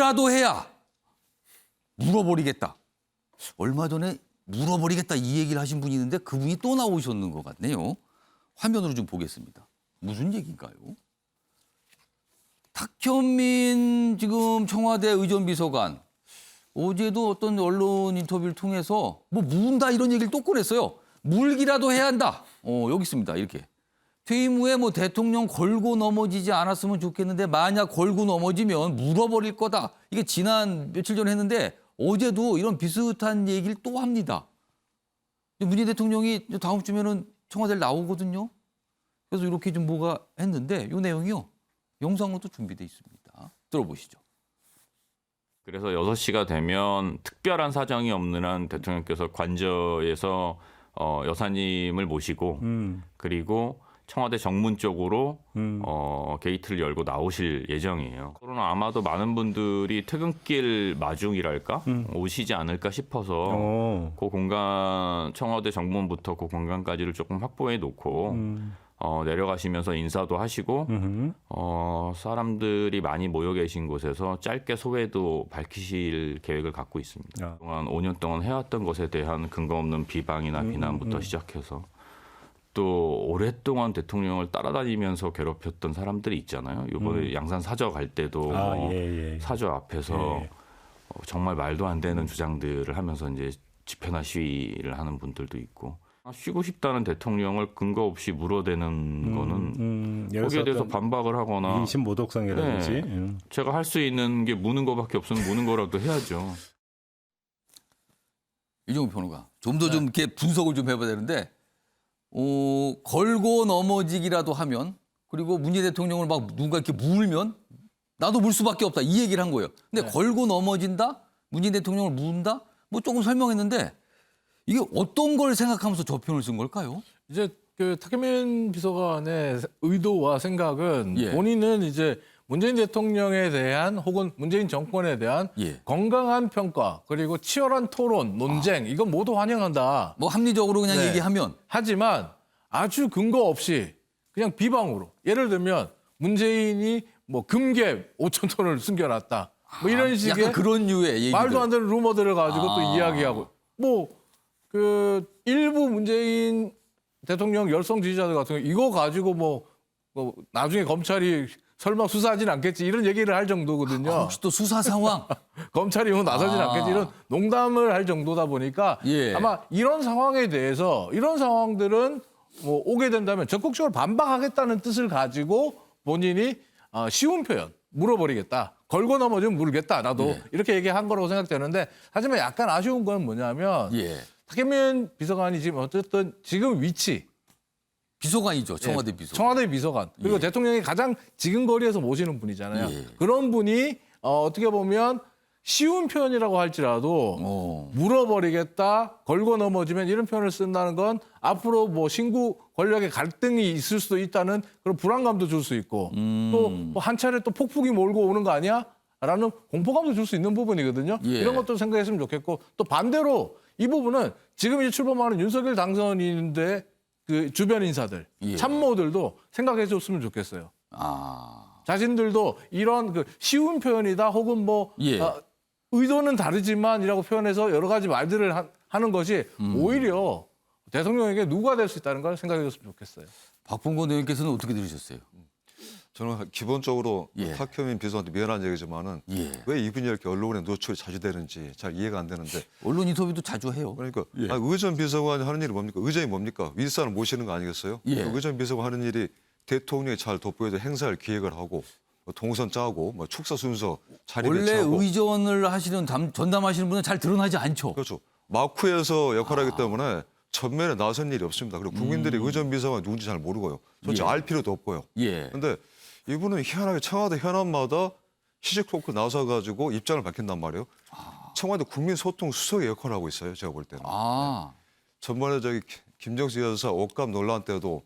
물기라도 해야 물어버리겠다. 얼마 전에 물어버리겠다 이 얘기를 하신 분이 있는데 그분이 또 나오셨는 것 같네요. 화면으로 좀 보겠습니다. 무슨 얘기인가요? 탁현민 지금 청와대 의전비서관 어제도 어떤 언론 인터뷰를 통해서 뭐 문다 이런 얘기를 또 꺼냈어요. 물기라도 해야 한다. 여기 있습니다. 이렇게. 퇴임 후에 뭐 대통령 걸고 넘어지지 않았으면 좋겠는데 만약 걸고 넘어지면 물어버릴 거다. 이게 지난 며칠 전에 했는데 어제도 이런 비슷한 얘기를 또 합니다. 문재인 대통령이 다음 주면은 청와대를 나오거든요. 그래서 이렇게 좀 뭐가 했는데 이 내용이요. 영상으로도 준비되어 있습니다. 들어보시죠. 그래서 6시가 되면 특별한 사정이 없는 한 대통령께서 관저에서 여사님을 모시고 그리고 청와대 정문 쪽으로 게이트를 열고 나오실 예정이에요. 그러나 아마도 많은 분들이 퇴근길 마중이랄까 오시지 않을까 싶어서 그 공간 청와대 정문부터 그 공간까지를 조금 확보해 놓고 내려가시면서 인사도 하시고 사람들이 많이 모여 계신 곳에서 짧게 소회도 밝히실 계획을 갖고 있습니다. 그동안 5년 동안 해왔던 것에 대한 근거 없는 비방이나 비난부터 시작해서 또 오랫동안 대통령을 따라다니면서 괴롭혔던 사람들이 있잖아요. 이번에 양산 사저 갈 때도 사저 앞에서 정말 말도 안 되는 주장들을 하면서 이제 집회나 시위를 하는 분들도 있고 쉬고 싶다는 대통령을 근거 없이 물어대는 거는 거기에 대해서 반박을 하거나 인신 모독성이라든지 제가 할 수 있는 게 무는 거밖에 없으면 무는 거라도 해야죠. 이종우 평론가 좀 더 좀 이렇게 분석을 좀 해봐야 되는데 걸고 넘어지기라도 하면 그리고 문재인 대통령을 막 누가 이렇게 물면 나도 물 수밖에 없다 이 얘기를 한 거예요. 근데 걸고 넘어진다? 문재인 대통령을 문다? 뭐 조금 설명했는데 이게 어떤 걸 생각하면서 저 표현을 쓴 걸까요? 이제 그 탁현민 비서관의 의도와 생각은 본인은 이제 문재인 대통령에 대한 혹은 문재인 정권에 대한 건강한 평가 그리고 치열한 토론, 논쟁 이건 모두 환영한다. 뭐 합리적으로 그냥 얘기하면 하지만 아주 근거 없이 그냥 비방으로 예를 들면 문재인이 뭐 금괴 5천 톤을 숨겨놨다. 뭐 이런 식의 약간 그런 류의 얘기들. 말도 안 되는 루머들을 가지고 또 이야기하고 뭐 그 일부 문재인 대통령 열성 지지자들 같은 경우 이거 가지고 뭐 나중에 검찰이 설마 수사하진 않겠지 이런 얘기를 할 정도거든요. 혹시 또 수사 상황? 검찰이 뭐 나서진 않겠지 이런 농담을 할 정도다 보니까 아마 이런 상황에 대해서 이런 상황들은 뭐 오게 된다면 적극적으로 반박하겠다는 뜻을 가지고 본인이 쉬운 표현 물어버리겠다. 걸고 넘어지면 물겠다. 나도 이렇게 얘기한 거라고 생각되는데 하지만 약간 아쉬운 건 뭐냐면 탁현민 비서관이 지금 어쨌든 지금 위치 비서관이죠. 청와대 비서관. 청와대 비서관. 그리고 대통령이 가장 지근거리에서 모시는 분이잖아요. 그런 분이 어떻게 보면 쉬운 표현이라고 할지라도 물어버리겠다, 걸고 넘어지면 이런 표현을 쓴다는 건 앞으로 뭐 신구 권력의 갈등이 있을 수도 있다는 그런 불안감도 줄 수 있고 또 한 차례 또 폭풍이 몰고 오는 거 아니야? 라는 공포감도 줄 수 있는 부분이거든요. 이런 것도 생각했으면 좋겠고 또 반대로 이 부분은 지금 이제 출범하는 윤석열 당선인인데 그 주변 인사들, 참모들도 생각해 줬으면 좋겠어요. 자신들도 이런 그 쉬운 표현이다 혹은 뭐 의도는 다르지만이라고 표현해서 여러 가지 말들을 하는 것이 오히려 대통령에게 누가 될 수 있다는 걸 생각해 줬으면 좋겠어요. 박봉건 의원께서는 어떻게 들으셨어요? 저는 기본적으로 탁현민 비서관한테 미안한 얘기지만은 왜 이분이 이렇게 언론에 노출이 자주 되는지 잘 이해가 안 되는데. 언론 인터뷰도 자주 해요. 그러니까 의전 비서관이 하는 일이 뭡니까? 의전이 뭡니까? 윗사람을 모시는 거 아니겠어요? 의전 비서관 하는 일이 대통령이 잘 돋보여서 행사를 기획을 하고 뭐 동선 짜고 뭐 축사 순서 자리 원래 배치하고. 의전을 하시는 전담하시는 분은 잘 드러나지 않죠. 그렇죠. 마쿠에서 역할하기 때문에 전면에 나선 일이 없습니다. 그리고 국민들이 의전 비서관이 누군지 잘 모르고요. 솔직히 알 필요도 없고요. 그런데 이분은 희한하게 청와대 현안마다 시식 토크 나서가지고 입장을 밝힌단 말이에요. 청와대 국민소통 수석의 역할을 하고 있어요. 제가 볼 때는. 전번에 저기 김정수 여사 옷값 논란 때도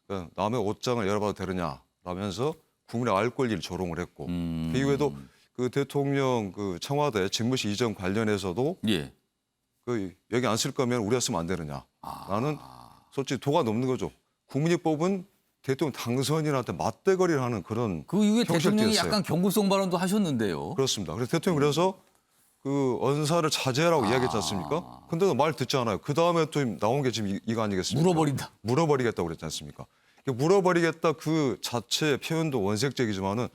그냥 남의 옷장을 열어봐도 되느냐라면서 국민의 알 권리를 조롱을 했고 그 이후에도 그 대통령 그 청와대 집무실 이전 관련해서도 그 여기 안 쓸 거면 우리가 쓰면 안 되느냐. 나는 솔직히 도가 넘는 거죠. 국민이 뽑은 대통령 당선인한테 맞대거리를 하는 그런 그 이후에 대통령이 형식이었어요. 약간 경고성 발언도 하셨는데요. 그렇습니다. 그래서 대통령이 그래서 그 언사를 자제하라고 이야기했지 않습니까? 근데도 말 듣지 않아요. 그 다음에 또 나온 게 지금 이거 아니겠습니까? 물어버린다. 물어버리겠다고 그랬지 않습니까? 물어버리겠다 그 자체의 표현도 원색적이지만은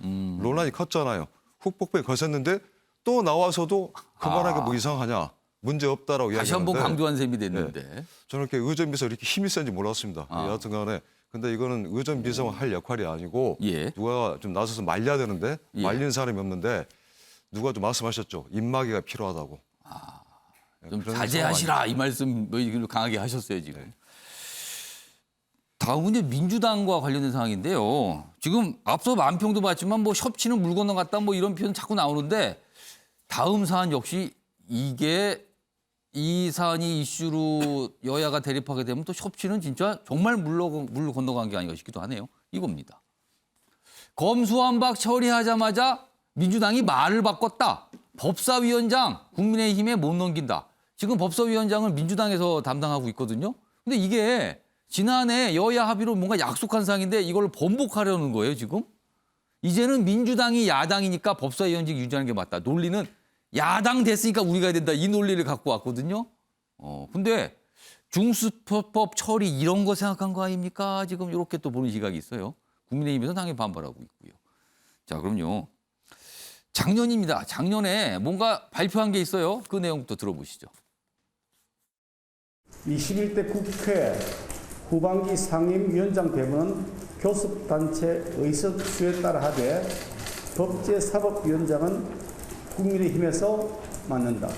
논란이 컸잖아요. 훅폭풍이 거셌는데 또 나와서도 그만하게 뭐 이상하냐, 문제 없다라고 다시 한번 이야기하는데 강조한 셈이 됐는데. 저는 이렇게 의전비서 이렇게 힘이 센지 몰랐습니다. 여하튼간에 근데 이거는 의전비서가 할 역할이 아니고 예. 누가 좀 나서서 말려야 되는데 예. 말리는 사람이 없는데 누가 좀 말씀하셨죠. 입마개가 필요하다고. 좀 그런 자제하시라 이 말씀 뭐 이걸로 강하게 하셨어요 지금. 다음은 이제 민주당과 관련된 상황인데요. 지금 앞서 만평도 봤지만 뭐 협치는 물 건너갔다 뭐 이런 표현 자꾸 나오는데 다음 사안 역시 이게 이 사안이 이슈로 여야가 대립하게 되면 또 협치는 진짜 정말 물 건너간 게 아닌가 싶기도 하네요. 이겁니다. 검수완박 처리하자마자 민주당이 말을 바꿨다. 법사위원장 국민의힘에 못 넘긴다. 지금 법사위원장을 민주당에서 담당하고 있거든요. 근데 이게 지난해 여야 합의로 뭔가 약속한 사항인데 이걸 번복하려는 거예요, 지금. 이제는 민주당이 야당이니까 법사위원직 유지하는 게 맞다. 논리는 야당 됐으니까 우리가 해야 된다. 이 논리를 갖고 왔거든요. 근데 중수법 처리 이런 거 생각한 거 아닙니까? 지금 이렇게 또 보는 시각이 있어요. 국민의힘에서 당연히 반발하고 있고요. 자, 그럼요. 작년입니다. 작년에 뭔가 발표한 게 있어요. 그 내용부터 들어보시죠. 21대 국회 후반기 상임위원장 배분은 교섭단체 의석 수에 따라 하되 법제사법위원장은 국민의힘에서 맡는다.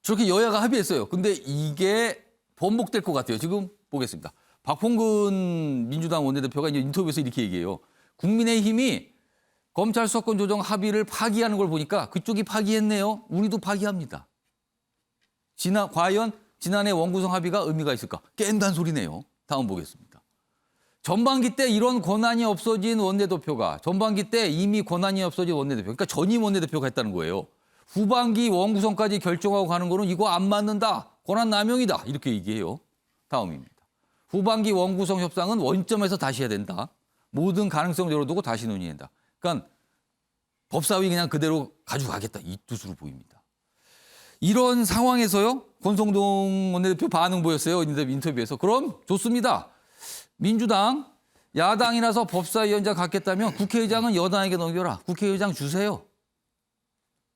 저렇게 여야가 합의했어요. 근데 이게 번복될 것 같아요. 지금 보겠습니다. 박홍근 민주당 원내대표가 이제 인터뷰에서 이렇게 얘기해요. 국민의힘이 검찰 수사권 조정 합의를 파기하는 걸 보니까 그쪽이 파기했네요. 우리도 파기합니다. 과연 지난해 원구성 합의가 의미가 있을까? 깬단 소리네요. 다음 보겠습니다. 전반기 때 이런 권한이 없어진 원내대표가 전반기 때 이미 권한이 없어진 원내대표 그러니까 전임 원내대표가 했다는 거예요. 후반기 원구성까지 결정하고 가는 거는 이거 안 맞는다. 권한 남용이다. 이렇게 얘기해요. 다음입니다. 후반기 원구성 협상은 원점에서 다시 해야 된다. 모든 가능성 열어두고 다시 논의한다. 그러니까 법사위 그냥 그대로 가져가겠다. 이 뜻으로 보입니다. 이런 상황에서요. 권성동 원내대표 반응 보였어요. 인터뷰에서. 그럼 좋습니다. 민주당 야당이라서 법사위원장 갖겠다면 국회의장은 여당에게 넘겨라. 국회의장 주세요.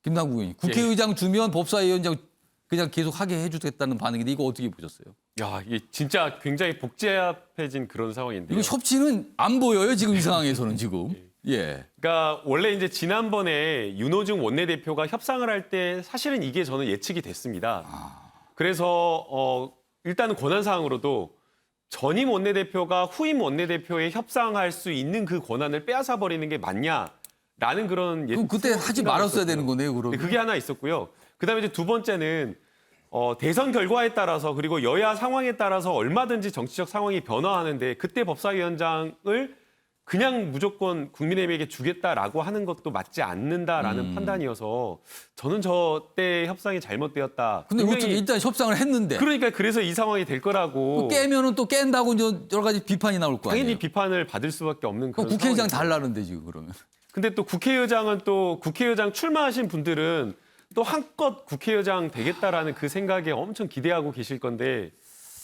김남국 의원님. 국회의장 주면 법사위원장 그냥 계속 하게 해주겠다는 반응인데 이거 어떻게 보셨어요? 야, 이게 진짜 굉장히 복잡해진 그런 상황인데요. 이거 협치는 안 보여요. 지금 이 상황에서는 지금. 예. 그러니까 원래 이제 지난번에 윤호중 원내대표가 협상을 할 때 사실은 이게 저는 예측이 됐습니다. 그래서 일단은 권한사항으로도 전임 원내대표가 후임 원내대표에 협상할 수 있는 그 권한을 빼앗아 버리는 게 맞냐라는 그런 그럼 그때 하지 말았어야 되는 거네요. 그러면. 그게 하나 있었고요. 그다음에 이제 두 번째는 대선 결과에 따라서 그리고 여야 상황에 따라서 얼마든지 정치적 상황이 변화하는데 그때 법사위원장을 그냥 무조건 국민의힘에게 주겠다라고 하는 것도 맞지 않는다라는 판단이어서 저는 저때 협상이 잘못되었다. 근데 분명히 일단 협상을 했는데. 그러니까 그래서 이 상황이 될 거라고 깨면은 또 깬다고 이제 여러 가지 비판이 나올 거 아니에요. 당연히 비판을 받을 수밖에 없는 그런 국회의장 상황이죠. 달라는데 지금 그러면. 근데 또 국회의장은 또 국회의장 출마하신 분들은 또 한껏 국회의장 되겠다라는 그 생각에 엄청 기대하고 계실 건데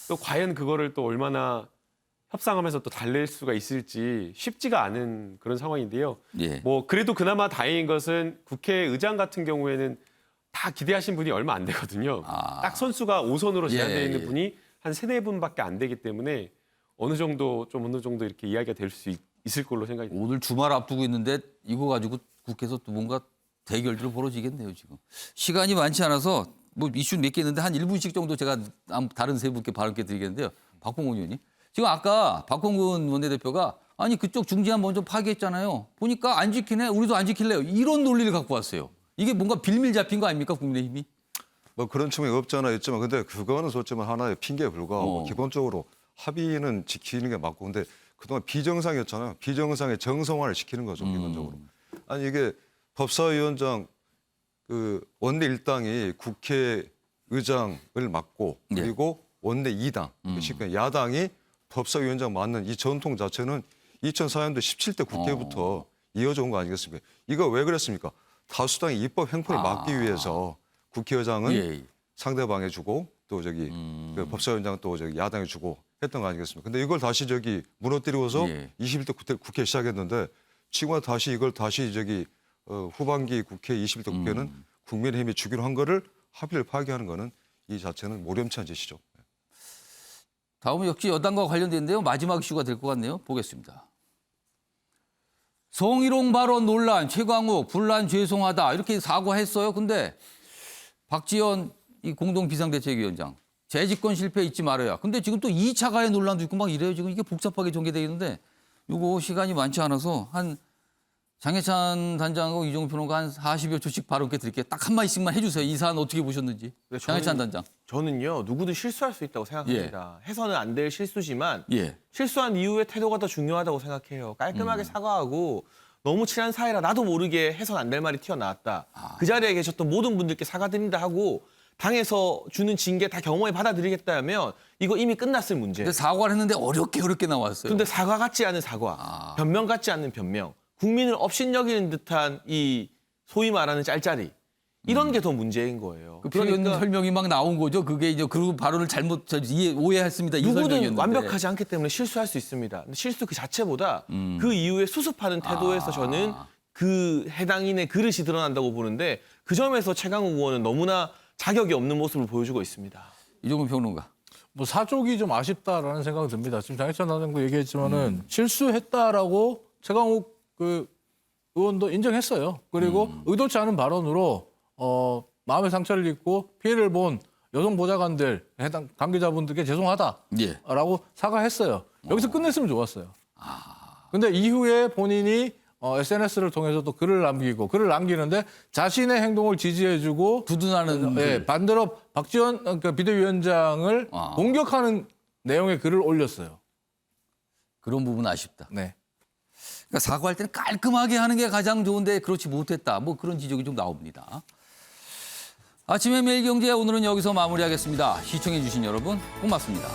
또 과연 그거를 또 얼마나 협상하면서 또 달랠 수가 있을지 쉽지가 않은 그런 상황인데요. 예. 뭐 그래도 그나마 다행인 것은 국회의장 같은 경우에는 다 기대하신 분이 얼마 안 되거든요. 딱 선수가 5선으로 제한되어 있는 분이 한 3-4분밖에 안 되기 때문에 어느 정도 이렇게 이야기가 될 수 있을 걸로 생각이 듭니다. 오늘 주말 앞두고 있는데 이거 가지고 국회에서 또 뭔가 대결들 벌어지겠네요, 지금. 시간이 많지 않아서 뭐 이슈 몇 개 있는데 한 1분씩 정도 제가 다른 세 분께 발언 드리겠는데요. 박홍근 의원님. 지금 아까 박홍근 원내대표가 아니 그쪽 중재안 먼저 파기했잖아요. 보니까 안 지키네. 우리도 안 지킬래요. 이런 논리를 갖고 왔어요. 이게 뭔가 빌밀 잡힌 거 아닙니까? 국민의힘이? 뭐 그런 측면이 없잖아 있지만 근데 그거는 솔직히 하나의 핑계에 불과하고 기본적으로 합의는 지키는 게 맞고 근데 그동안 비정상이었잖아요. 비정상의 정성화를 시키는 거죠. 기본적으로. 아니 이게 법사위원장 그 원내 1당이 국회의장을 맡고 그리고 원내 2당, 야당이 법사위원장 맡는 이 전통 자체는 2004년도 17대 국회부터 이어져 온 거 아니겠습니까? 이거 왜 그랬습니까? 다수당의 입법 행포를 막기 위해서 국회의장은 예. 상대방에 주고 또 저기 그 법사위원장 또 저기 야당에 주고 했던 거 아니겠습니까? 근데 이걸 다시 저기 무너뜨리고서 예. 21대 국회 시작했는데 지금 다시 이걸 다시 저기 후반기 국회 21대 국회는 국민의힘이 주기로 한 거를 합의를 파기하는 거는 이 자체는 모렴치한 짓이죠. 다음은 역시 여당과 관련된데요. 마지막 이슈가 될 것 같네요. 보겠습니다. 성희롱 발언 논란, 최광욱 분란 죄송하다 이렇게 사과했어요. 근데 박지원 이 공동 비상대책위원장 재집권 실패 잊지 말아야. 근데 지금 또 2차 가해 논란도 있고 막 이래요. 지금 이게 복잡하게 전개되어 있는데 이거 시간이 많지 않아서 한 장해찬 단장하고 이종훈 평론가 한 40여 초씩 발언 드릴게요. 딱 한 마디씩만 해주세요. 이 사안 어떻게 보셨는지. 네, 장해찬 단장. 저는요, 누구든 실수할 수 있다고 생각합니다. 해서는 안 될 실수지만 예. 실수한 이후의 태도가 더 중요하다고 생각해요. 깔끔하게 사과하고 너무 친한 사이라 나도 모르게 해서는 안 될 말이 튀어나왔다. 그 자리에 계셨던 모든 분들께 사과드린다 하고 당에서 주는 징계 다 겸허히 받아들이겠다 하면 이거 이미 끝났을 문제. 근데 사과를 했는데 어렵게 나왔어요. 그런데 사과 같지 않은 사과, 변명 같지 않는 변명, 국민을 업신여기는 듯한 이 소위 말하는 짤짤이 이런 게 더 문제인 거예요. 그 표현 설명이 막 나온 거죠. 그게 이제 그 발언을 잘못 오해했습니다. 이 누구든 설명이었는데. 완벽하지 않기 때문에 실수할 수 있습니다. 근데 실수 그 자체보다 그 이후에 수습하는 태도에서 저는 그 해당인의 그릇이 드러난다고 보는데 그 점에서 최강욱 의원은 너무나 자격이 없는 모습을 보여주고 있습니다. 이종훈 평론가. 뭐 사족이 좀 아쉽다라는 생각이 듭니다. 지금 장해찬 단장도 얘기했지만은 실수했다라고 최강욱 그 의원도 인정했어요. 그리고 의도치 않은 발언으로 마음의 상처를 입고 피해를 본 여성 보좌관들 해당 관계자분들께 죄송하다라고 예. 사과했어요. 여기서 끝냈으면 좋았어요. 근데 이후에 본인이 SNS를 통해서 또 글을 남기는데 자신의 행동을 지지해주고 두둔하는 글. 반대로 박지원 비대위원장을 공격하는 내용의 글을 올렸어요. 그런 부분 아쉽다. 네. 그러니까 사과할 때는 깔끔하게 하는 게 가장 좋은데 그렇지 못했다. 뭐 그런 지적이 좀 나옵니다. 아침의 매일경제 오늘은 여기서 마무리하겠습니다. 시청해 주신 여러분 고맙습니다.